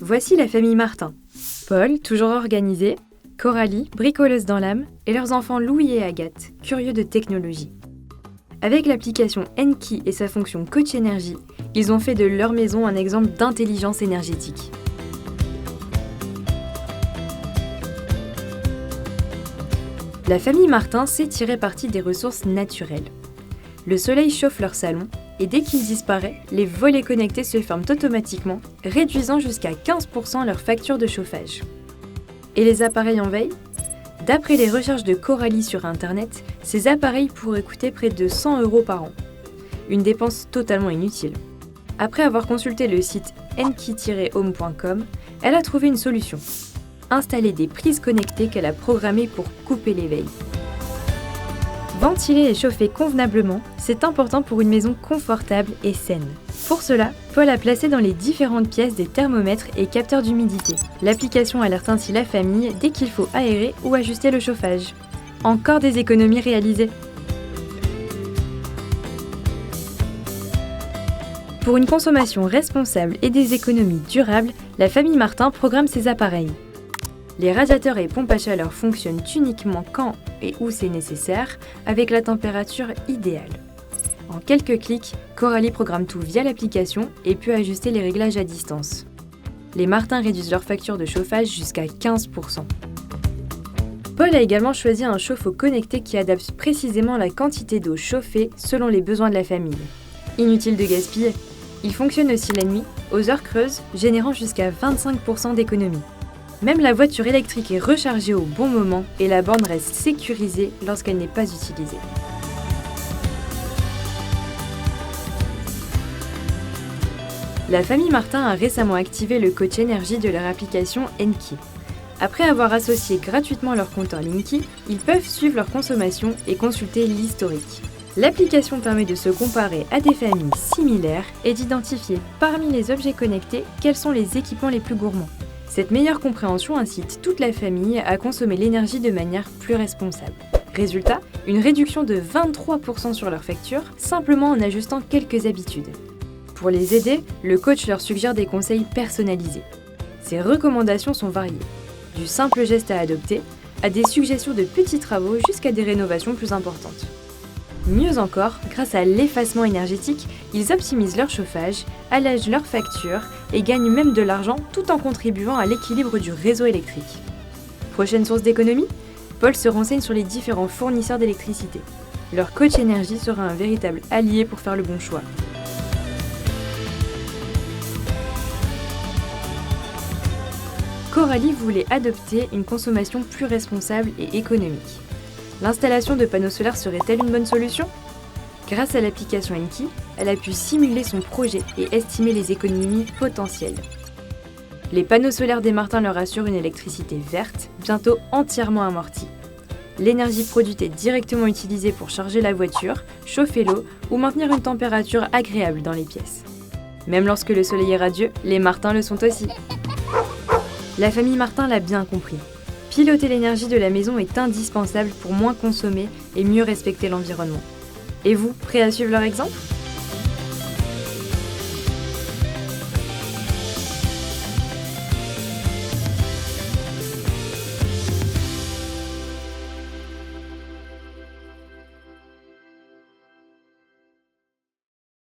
Voici la famille Martin. Paul, toujours organisé, Coralie, bricoleuse dans l'âme, et leurs enfants Louis et Agathe, curieux de technologie. Avec l'application Enki et sa fonction Coach Énergie, ils ont fait de leur maison un exemple d'intelligence énergétique. La famille Martin sait tirer parti des ressources naturelles. Le soleil chauffe leur salon et dès qu'il disparaît, les volets connectés se ferment automatiquement, réduisant jusqu'à 15% leur facture de chauffage. Et les appareils en veille ? D'après les recherches de Coralie sur Internet, ces appareils pourraient coûter près de 100 € par an. Une dépense totalement inutile. Après avoir consulté le site enki-home.com, elle a trouvé une solution. Installer des prises connectées qu'elle a programmées pour couper les veilles. Ventiler et chauffer convenablement, c'est important pour une maison confortable et saine. Pour cela, Paul a placé dans les différentes pièces des thermomètres et capteurs d'humidité. L'application alerte ainsi la famille dès qu'il faut aérer ou ajuster le chauffage. Encore des économies réalisées. Pour une consommation responsable et des économies durables, la famille Martin programme ses appareils. Les radiateurs et pompes à chaleur fonctionnent uniquement quand et où c'est nécessaire, avec la température idéale. En quelques clics, Coralie programme tout via l'application et peut ajuster les réglages à distance. Les Martin réduisent leur facture de chauffage jusqu'à 15%. Paul a également choisi un chauffe-eau connecté qui adapte précisément la quantité d'eau chauffée selon les besoins de la famille. Inutile de gaspiller. Il fonctionne aussi la nuit, aux heures creuses, générant jusqu'à 25% d'économie. Même la voiture électrique est rechargée au bon moment et la borne reste sécurisée lorsqu'elle n'est pas utilisée. La famille Martin a récemment activé le coach énergie de leur application Enki. Après avoir associé gratuitement leur compteur Linky, ils peuvent suivre leur consommation et consulter l'historique. L'application permet de se comparer à des familles similaires et d'identifier parmi les objets connectés quels sont les équipements les plus gourmands. Cette meilleure compréhension incite toute la famille à consommer l'énergie de manière plus responsable. Résultat, une réduction de 23% sur leur facture, simplement en ajustant quelques habitudes. Pour les aider, le coach leur suggère des conseils personnalisés. Ses recommandations sont variées, du simple geste à adopter, à des suggestions de petits travaux jusqu'à des rénovations plus importantes. Mieux encore, grâce à l'effacement énergétique, ils optimisent leur chauffage, allègent leurs factures et gagnent même de l'argent tout en contribuant à l'équilibre du réseau électrique. Prochaine source d'économie ? Paul se renseigne sur les différents fournisseurs d'électricité. Leur coach énergie sera un véritable allié pour faire le bon choix. Coralie voulait adopter une consommation plus responsable et économique. L'installation de panneaux solaires serait-elle une bonne solution ? Grâce à l'application Enki, elle a pu simuler son projet et estimer les économies potentielles. Les panneaux solaires des Martin leur assurent une électricité verte, bientôt entièrement amortie. L'énergie produite est directement utilisée pour charger la voiture, chauffer l'eau ou maintenir une température agréable dans les pièces. Même lorsque le soleil est radieux, les Martin le sont aussi. La famille Martin l'a bien compris. Piloter l'énergie de la maison est indispensable pour moins consommer et mieux respecter l'environnement. Et vous, prêt à suivre leur exemple ?